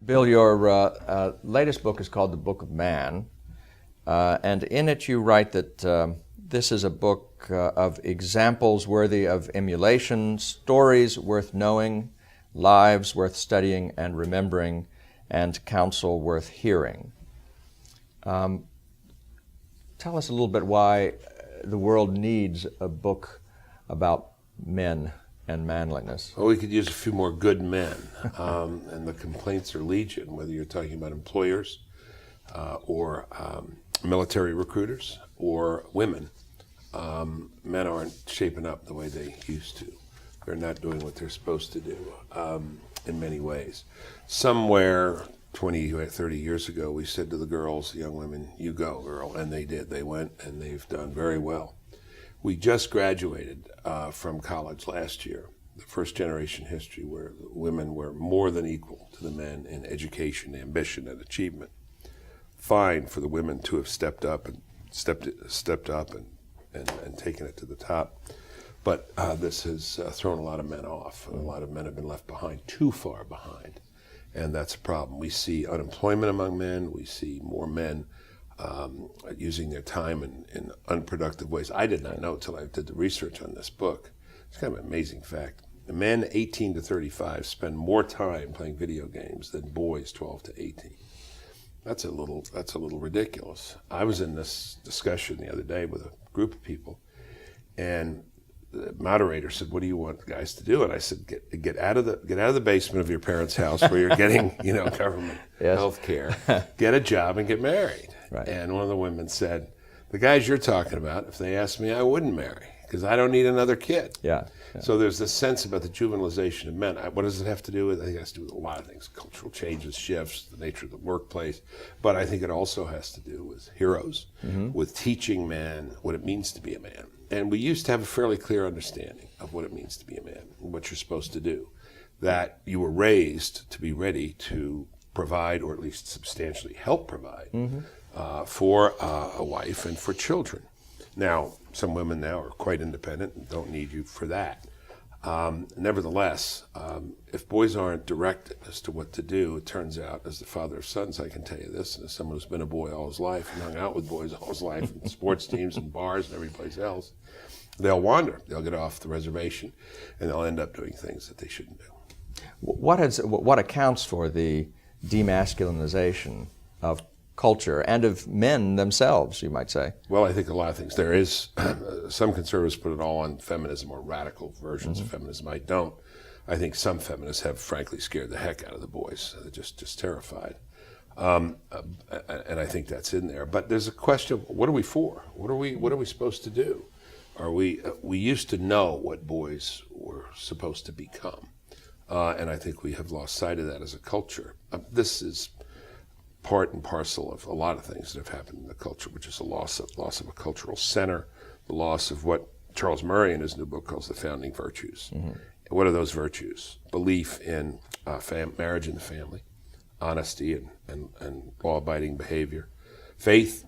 Bill, your latest book is called The Book of Man, and in it you write that this is a book of examples worthy of emulation, stories worth knowing, lives worth studying and remembering, and counsel worth hearing. Tell us a little bit why the world needs a book about men and manliness. Well, we could use a few more good men, and the complaints are legion, whether you're talking about employers or military recruiters or women. Men aren't shaping up the way they used to. They're not doing what they're supposed to do in many ways. Somewhere 20 or 30 years ago, we said to the girls, young women, you go, girl, and they did. They went, and they've done very well. We just graduated from college last year, the first generation history where women were more than equal to the men in education, ambition, and achievement. Fine for the women to have stepped up and taken it to the top. But this has thrown a lot of men off, and a lot of men have been left behind, too far behind. And that's a problem. We see unemployment among men. We see more men using their time in unproductive ways. I did not know until I did the research on this book. It's kind of an amazing fact. The men 18 to 35 spend more time playing video games than boys 12 to 18. That's a little ridiculous. I was in this discussion the other day with a group of people, and the moderator said, "What do you want the guys to do?" And I said, "Get out of the basement of your parents' house where you're getting government health care. Get a job and get married." Right. And one of the women said, "The guys you're talking about, if they asked me, I wouldn't marry because I don't need another kid." Yeah. So there's this sense about the juvenilization of men. What does it have to do with? I think it has to do with a lot of things: cultural changes, shifts, the nature of the workplace. But I think it also has to do with heroes, with teaching men what it means to be a man. And we used to have a fairly clear understanding of what it means to be a man, and what you're supposed to do. That you were raised to be ready to provide, or at least substantially help provide, for a wife and for children. Now, some women now are quite independent and don't need you for that. Nevertheless, if boys aren't directed as to what to do, it turns out, as the father of sons, I can tell you this, and as someone who's been a boy all his life and hung out with boys all his life in sports teams and bars and every place else, they'll wander. They'll get off the reservation, and they'll end up doing things that they shouldn't do. What accounts for the demasculinization of culture and of men themselves, you might say? Well, I think a lot of things. There is, some conservatives put it all on feminism or radical versions of feminism. I don't. I think some feminists have frankly scared the heck out of the boys. They're just terrified. And I think that's in there. But there's a question, what are we for? What are we supposed to do? We used to know what boys were supposed to become. And I think we have lost sight of that as a culture. This is part and parcel of a lot of things that have happened in the culture, which is a loss of a cultural center, the loss of what Charles Murray in his new book calls the founding virtues. What are those virtues? Belief in marriage and the family, honesty and law-abiding behavior, faith,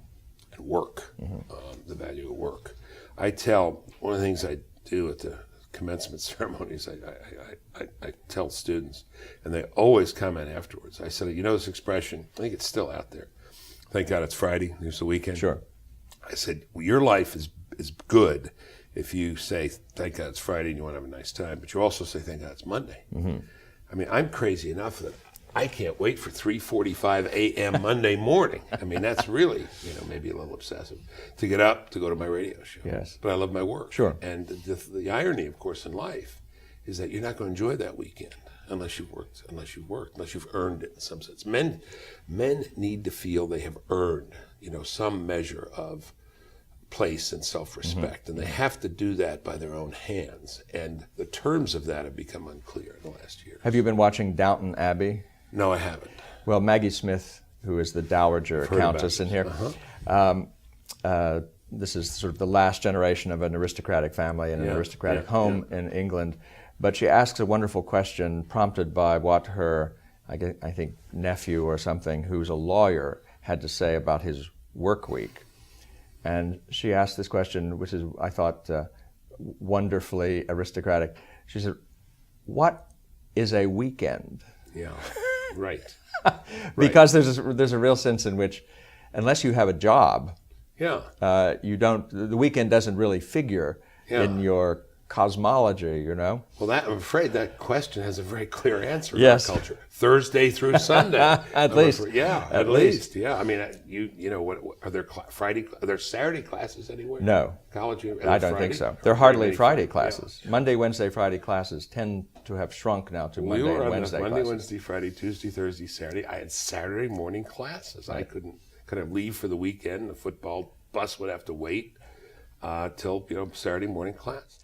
and work, the value of work. I tell, one of the things I do at the commencement ceremonies, I tell students, and they always comment afterwards. I said, this expression, I think it's still out there. Thank God it's Friday, there's the weekend. Sure. I said, your life is good if you say, thank God it's Friday and you want to have a nice time, but you also say, thank God it's Monday. I mean, I'm crazy enough that I can't wait for 3:45 a.m. Monday morning. I mean, that's really, maybe a little obsessive, to get up to go to my radio show. Yes. But I love my work. Sure. And the irony, of course, in life is that you're not going to enjoy that weekend unless you've worked, unless you've earned it in some sense. Men need to feel they have earned, some measure of place and self-respect, and they have to do that by their own hands. And the terms of that have become unclear in the last year. Have you been watching Downton Abbey? No, I haven't. Well, Maggie Smith, who is the dowager countess in here, this is sort of the last generation of an aristocratic family in an aristocratic home in England. But she asks a wonderful question prompted by what her, I think, nephew or something, who's a lawyer, had to say about his work week. And she asked this question, which is, I thought, wonderfully aristocratic. She said, "What is a weekend?" Yeah. Right. Because there's a real sense in which, unless you have a job, Yeah. you don't. The weekend doesn't really figure in your cosmology, you know. Well, I'm afraid that question has a very clear answer in Yes. our culture. Thursday through Sunday. At least. At least. Yeah. I mean, you know, what are there are there Saturday classes anywhere? No. College? I don't think so. They're hardly Friday classes. Yeah. Monday, Wednesday, Friday classes tend to have shrunk now to Monday and Wednesday Monday, classes. Wednesday, Friday, Tuesday, Thursday, Saturday. I had Saturday morning classes. I couldn't leave for the weekend. The football bus would have to wait till Saturday morning class.